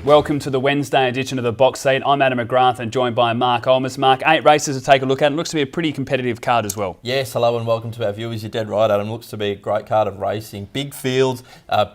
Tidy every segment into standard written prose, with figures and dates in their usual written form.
Welcome to the Wednesday edition of the Box Seat. I'm Adam McGrath and joined by Mark Olmos. Mark, 8 races to take a look at. It looks to be a pretty competitive card as well. Yes, hello and welcome to our viewers. You're dead right, Adam. Looks to be a great card of racing. Big fields,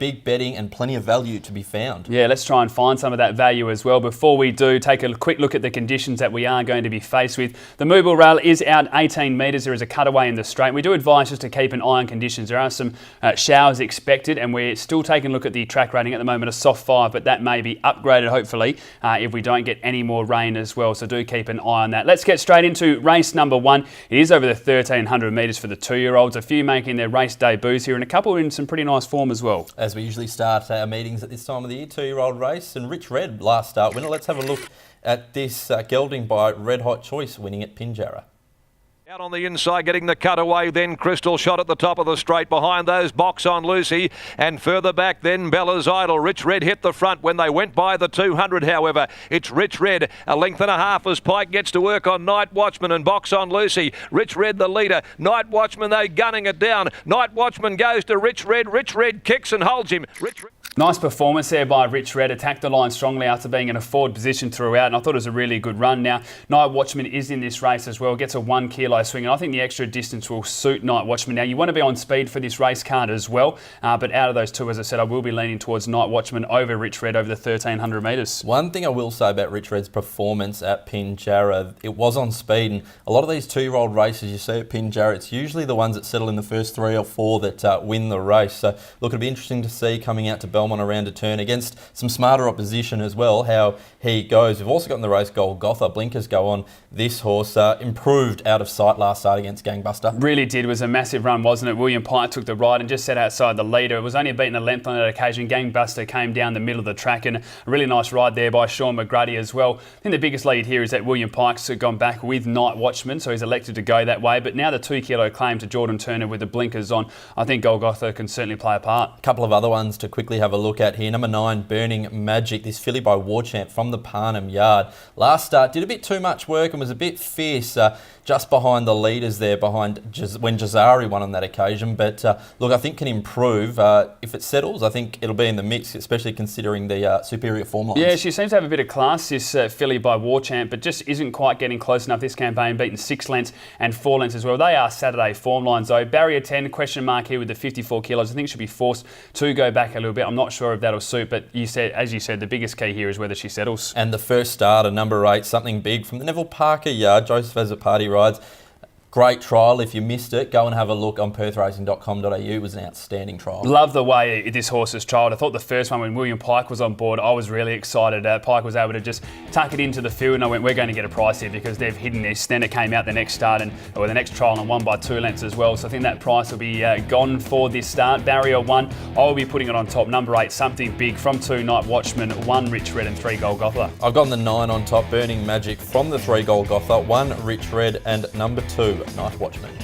big betting and plenty of value to be found. Yeah, let's try and find some of that value as well. Before we do, take a quick look at the conditions that we are going to be faced with. The movable rail is out 18 metres. There is a cutaway in the straight. We do advise just to keep an eye on conditions. There are some showers expected and we're still taking a look at the track rating at the moment, a soft 5, but that may be upgraded hopefully if we don't get any more rain as well, so do keep an eye on that. Let's get straight into race number 1. It is over the 1300 metres for the 2-year-olds, a few making their race debuts here and a couple in some pretty nice form as well. As we usually start our meetings at this time of the year, 2-year-old race, and Rich Red last start winner. Let's have a look at this gelding by Red Hot Choice winning at Pinjarra. Out on the inside, getting the cutaway, then Crystal Shot at the top of the straight. Behind those, Box on Lucy. And further back, then Bella's Idol. Rich Red hit the front when they went by the 200, however. It's Rich Red, a length and a half as Pike gets to work on Night Watchman and Box on Lucy. Rich Red the leader. Night Watchman, though, gunning it down. Night Watchman goes to Rich Red. Rich Red kicks and holds him. Nice performance there by Rich Red, attacked the line strongly after being in a forward position throughout, and I thought it was a really good run. Now, Night Watchman is in this race as well, gets a 1 kilo swing, and I think the extra distance will suit Night Watchman. Now, you want to be on speed for this race card as well, but out of those two, as I said, I will be leaning towards Night Watchman over Rich Red over the 1300 metres. One thing I will say about Rich Red's performance at Pinjarra, it was on speed, and a lot of these 2-year-old races you see at Pinjarra, it's usually the ones that settle in the first 3 or 4 that win the race. So, look, it'll be interesting to see coming out to Belmont around a turn against some smarter opposition as well, how he goes. We've also got in the race Golgotha. Blinkers go on this horse. Improved out of sight last start against Gangbuster. Really did. It was a massive run, wasn't it? William Pike took the ride and just set outside the leader. It was only beaten a length on that occasion. Gangbuster came down the middle of the track and a really nice ride there by Sean McGrady as well. I think the biggest lead here is that William Pike's gone back with Night Watchman, so he's elected to go that way. But now the 2 kilo claim to Jordan Turner with the blinkers on, I think Golgotha can certainly play a part. A couple of other ones to quickly have a look at here. Number 9, Burning Magic, this filly by Warchamp from the Parnham Yard. Last start did a bit too much work and was a bit fierce just behind the leaders there, behind when Jazari won on that occasion. But look, I think can improve. If it settles, I think it'll be in the mix, especially considering the superior form lines. Yeah, she seems to have a bit of class, this filly by Warchamp, but just isn't quite getting close enough this campaign, beaten 6 lengths and 4 lengths as well. They are Saturday form lines though. Barrier 10, question mark here with the 54 kilos. I think she'll be forced to go back a little bit. I'm not sure if that'll suit, but as you said, the biggest key here is whether she settles. And the first starter, number 8, Something Big from the Neville Parker Yard. Joseph has a party rides. Great trial. If you missed it, go and have a look on perthracing.com.au. It was an outstanding trial. Love the way this horse has trialled. I thought the first one when William Pike was on board, I was really excited. Pike was able to just tuck it into the field and I went, we're going to get a price here because they've hidden this. Then it came out the next start or the next trial and won by 2 lengths as well. So I think that price will be gone for this start. Barrier 1, I will be putting it on top. Number 8, Something Big from 2, Night Watchman, 1, Rich Red and 3, Golgotha. I've gone the 9 on top, Burning Magic from the 3, Golgotha, 1, Rich Red and number 2, Night Watchman.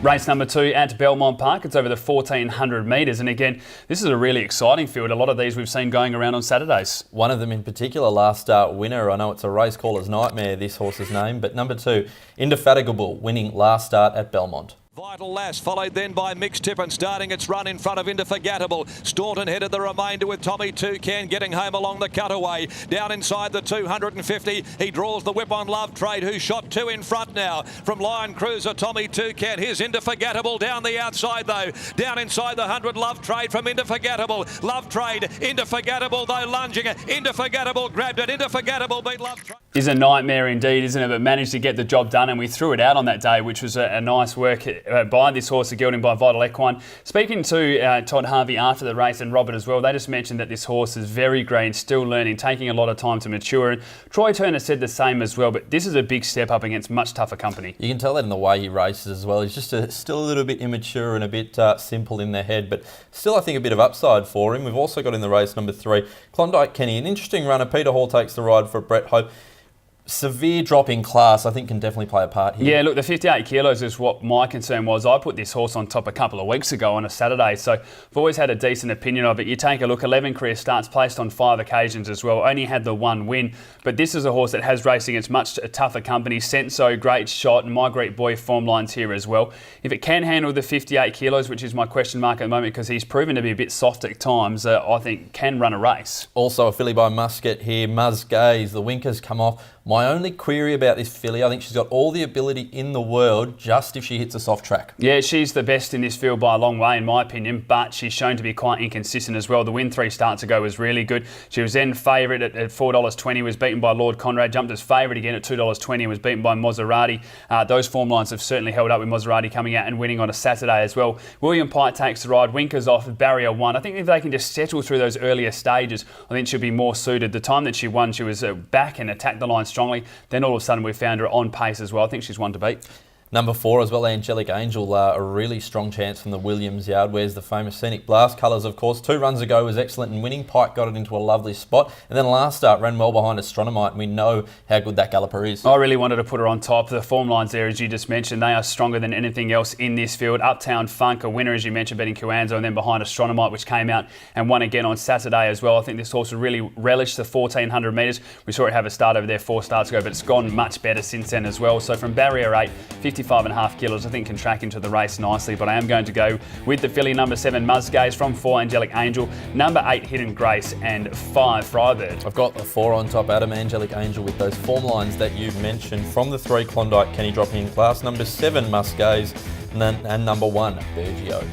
Race number 2 at Belmont Park. It's over the 1400 metres. And again, this is a really exciting field. A lot of these we've seen going around on Saturdays. One of them in particular, last start winner. I know it's a race caller's nightmare, this horse's name. But number 2, Indefatigable, winning last start at Belmont. Vital Lass, followed then by Mixed Tippin, starting its run in front of Indefatigable. Staunton headed the remainder with Tommy Toucan getting home along the cutaway. Down inside the 250, he draws the whip on Love Trade, who shot 2 in front now. From Lion Cruiser, Tommy Toucan. Here's Indefatigable down the outside though. Down inside the 100, Love Trade from Indefatigable. Love Trade, Indefatigable though lunging. Indefatigable grabbed it. Indefatigable beat Love Trade. Is a nightmare indeed, isn't it? But managed to get the job done, and we threw it out on that day, which was a nice work by this horse, a gelding by Vital Equine. Speaking to Todd Harvey after the race and Robert as well, they just mentioned that this horse is very green, still learning, taking a lot of time to mature. And Troy Turner said the same as well, but this is a big step up against much tougher company. You can tell that in the way he races as well. He's just still a little bit immature and a bit simple in the head, but still I think a bit of upside for him. We've also got in the race number 3, Klondike Kenny, an interesting runner. Peter Hall takes the ride for Brett Hope. severe drop in class, I think, can definitely play a part here. Yeah, look, the 58 kilos is what my concern was. I put this horse on top a couple of weeks ago on a Saturday, so I've always had a decent opinion of it. You take a look, 11 career starts, placed on 5 occasions as well, only had the 1 win, but this is a horse that has raced against much tougher company. Senso, great shot, and My Great Boy form lines here as well. If it can handle the 58 kilos, which is my question mark at the moment, because he's proven to be a bit soft at times, I think can run a race. Also a filly by Muscat here, Muzz Gaze. The winkers come off. My only query about this filly, I think she's got all the ability in the world, just if she hits a soft track. Yeah, she's the best in this field by a long way, in my opinion, but she's shown to be quite inconsistent as well. The win 3 starts ago was really good. She was then favourite at $4.20, was beaten by Lord Conrad, jumped as favourite again at $2.20 and was beaten by Maserati. Those form lines have certainly held up with Maserati coming out and winning on a Saturday as well. William Pite takes the ride, winkers off, barrier 1. I think if they can just settle through those earlier stages, I think she'll be more suited. The time that she won, she was back and attacked the line strongly. Then all of a sudden we found her on pace as well. I think she's one to beat. Number 4 as well, Angelic Angel, a really strong chance from the Williams yard. Wears the famous Scenic Blast colours, of course. 2 runs ago was excellent in winning. Pike got it into a lovely spot. And then last start ran well behind Astronomite, and we know how good that galloper is. I really wanted to put her on top. The form lines there, as you just mentioned, they are stronger than anything else in this field. Uptown Funk, a winner, as you mentioned, beating Cuanzo, and then behind Astronomite, which came out and won again on Saturday as well. I think this horse will really relish the 1,400 metres. We saw it have a start over there 4 starts ago, but it's gone much better since then as well. So from barrier 8, 55.5 kilos, I think can track into the race nicely, but I am going to go with the filly number 7, Muzz Gaze, from 4, Angelic Angel, number 8, Hidden Grace, and 5, Frybird. I've got the 4 on top, Adam, Angelic Angel, with those form lines that you mentioned. From the 3, Klondike, Kenny dropping in class, number 7, Muzz Gaze, and number 1, Bergio.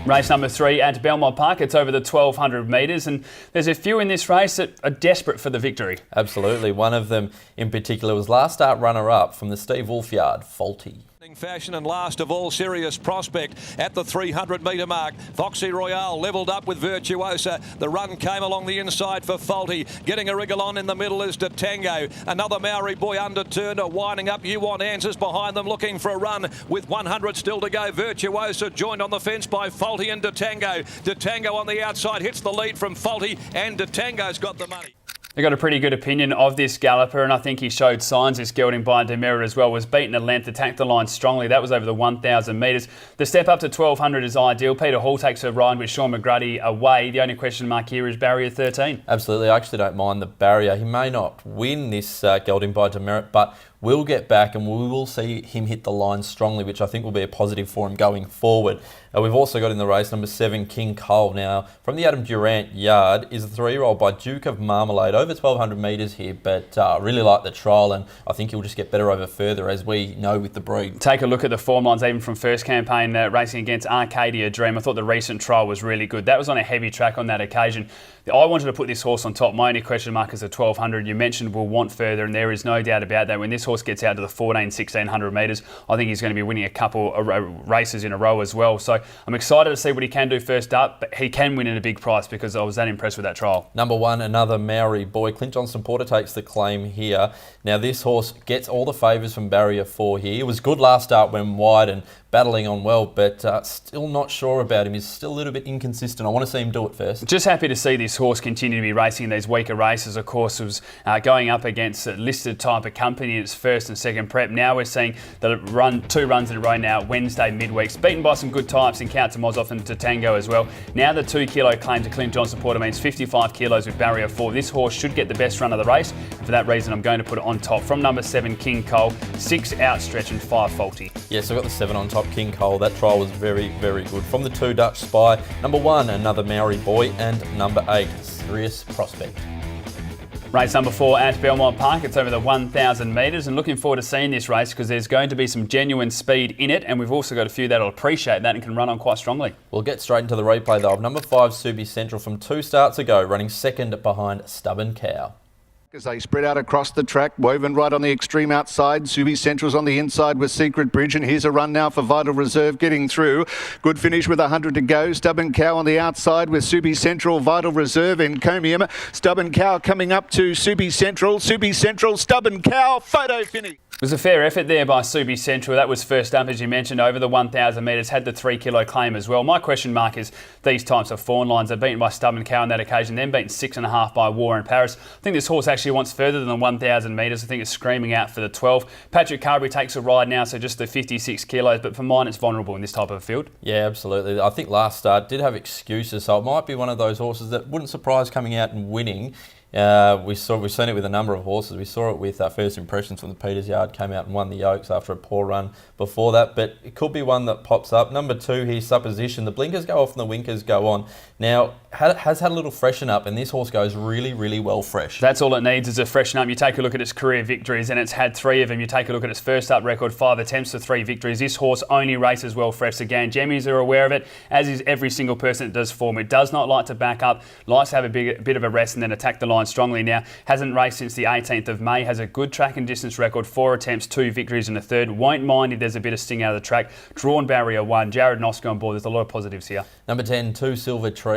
Race number 3 at Belmont Park. It's over the 1,200 metres, and there's a few in this race that are desperate for the victory. Absolutely. One of them in particular was last start runner-up from the Steve Wolf yard, Faulty. Fashion, and last of all, Serious Prospect at the 300 metre mark. Foxy Royale levelled up with Virtuosa. The run came along the inside for Faulty. Getting a wriggle on in the middle is Detango. Another Maori boy underturned, winding up. You Want Answers behind them, looking for a run with 100 still to go. Virtuosa joined on the fence by Faulty and Detango. Detango on the outside hits the lead from Faulty, and Detango's got the money. They got a pretty good opinion of this galloper, and I think he showed signs. This gelding by Demerit as well was beaten at length, attacked the line strongly. That was over the 1,000 metres. The step up to 1,200 is ideal. Peter Hall takes a ride with Sean McGrady away. The only question mark here is barrier 13. Absolutely. I actually don't mind the barrier. He may not win this gelding by Demerit, but we'll get back and we will see him hit the line strongly, which I think will be a positive for him going forward. We've also got in the race number 7, King Cole. Now, from the Adam Durant yard is a 3-year-old by Duke of Marmalade, over 1,200 metres here, but I really like the trial, and I think he'll just get better over further, as we know with the breed. Take a look at the form lines, even from first campaign racing against Arcadia Dream. I thought the recent trial was really good. That was on a heavy track on that occasion. I wanted to put this horse on top. My only question mark is the 1,200. You mentioned will want further, and there is no doubt about that. When this horse gets out to the 1,400-1,600 metres, I think he's going to be winning a couple of races in a row as well. So I'm excited to see what he can do first up, but he can win at a big price because I was that impressed with that trial. Number 1, another Maori boy. Clint Johnston Porter takes the claim here. Now, this horse gets all the favours from barrier 4 here. It was good last start, went wide and battling on well, but still not sure about him. He's still a little bit inconsistent. I want to see him do it first. Just happy to see this horse continue to be racing in these weaker races. Of course, it was going up against a listed type of company in its first and second prep. Now we're seeing the run 2 runs in a row now, Wednesday midweeks, beaten by some good types in Count to Mozoff and Tatango as well. Now the 2 kilo claim to Clint Johnston Porter means 55 kilos with barrier 4. This horse should get the best run of the race, and for that reason I'm going to put it on top. From number 7, King Cole, 6 Outstretch and 5 Faulty. Yes, I've got the 7 on top, King Cole. That trial was very, very good. From the 2, Dutch Spy, number 1, another Maori boy, and number 8, Serious Prospect. Race number 4 at Belmont Park. It's over the 1,000 metres, and looking forward to seeing this race because there's going to be some genuine speed in it, and we've also got a few that'll appreciate that and can run on quite strongly. We'll get straight into the replay though of number 5, Subi Central, from 2 starts ago, running second behind Stubborn Cow. As they spread out across the track, Woven right on the extreme outside. Subi Central's on the inside with Secret Bridge, and here's a run now for Vital Reserve getting through. Good finish with 100 to go. Stubborn Cow on the outside with Subi Central, Vital Reserve, Encomium. Stubborn Cow coming up to Subi Central. Subi Central, Stubborn Cow, photo finish. It was a fair effort there by Subi Central. That was first up, as you mentioned, over the 1,000 metres, had the 3 kilo claim as well. My question mark is these types of fawn lines. They're beaten by Stubborn Cow on that occasion, then beaten 6.5 by War in Paris. I think this horse actually wants further than 1,000 metres. I think it's screaming out for the 12. Patrick Carberry takes a ride now, so just the 56 kilos, but for mine it's vulnerable in this type of field. Yeah, absolutely. I think last start did have excuses, so it might be one of those horses that wouldn't surprise coming out and winning. We've seen it with a number of horses. We saw it with First Impressions from the Peters Yard, came out and won the Oaks after a poor run before that, but it could be one that pops up. Number 2 here, Supposition. The blinkers go off and the winkers go on. Now, has had a little freshen up, and this horse goes really, really well fresh. That's all it needs is a freshen up. You take a look at its career victories, and it's had 3 of them. You take a look at its first up record, 5 attempts for 3 victories. This horse only races well fresh again. Jemmies are aware of it, as is every single person that does form. It does not like to back up, likes to have a bit of a rest and then attack the line strongly. Now, hasn't raced since the 18th of May, has a good track and distance record, 4 attempts, 2 victories in the third. Won't mind if there's a bit of sting out of the track. Drawn barrier 1, Jared Noska on board. There's a lot of positives here. Number 10, Two Silver Trees,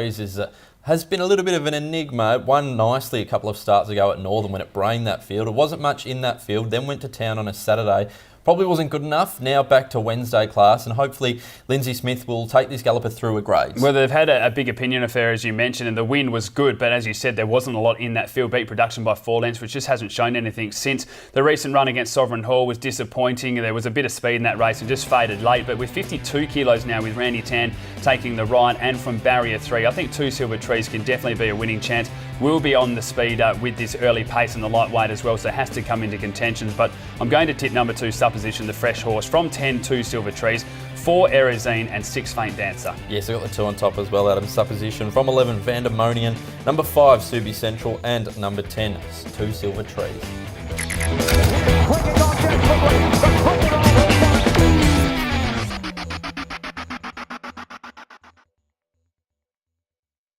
has been a little bit of an enigma. It won nicely a couple of starts ago at Northern when it brained that field. It wasn't much in that field, then went to town on a Saturday. Probably wasn't good enough. Now back to Wednesday class, and hopefully Lindsay Smith will take this galloper through a grades. Well, they've had a big opinion affair, as you mentioned, and the win was good, but as you said, there wasn't a lot in that field. Beat production by 4 lengths, which just hasn't shown anything since. The recent run against Sovereign Hall was disappointing. There was a bit of speed in that race and just faded late, but with 52 kilos now with Randy Tan taking the ride and from barrier 3, I think Two Silver Trees can definitely be a winning chance. Will be on the speed with this early pace and the lightweight as well, so it has to come into contentions, but I'm going to tip number 2, Supposition, the fresh horse, from 10, Two Silver Trees, 4, AEROZINE and 6, Faint Dancer. Yes, I got the 2 on top as well, Adam. Supposition. From 11, Vandemonian. Number 5, Subi Central. And number 10, Two Silver Trees.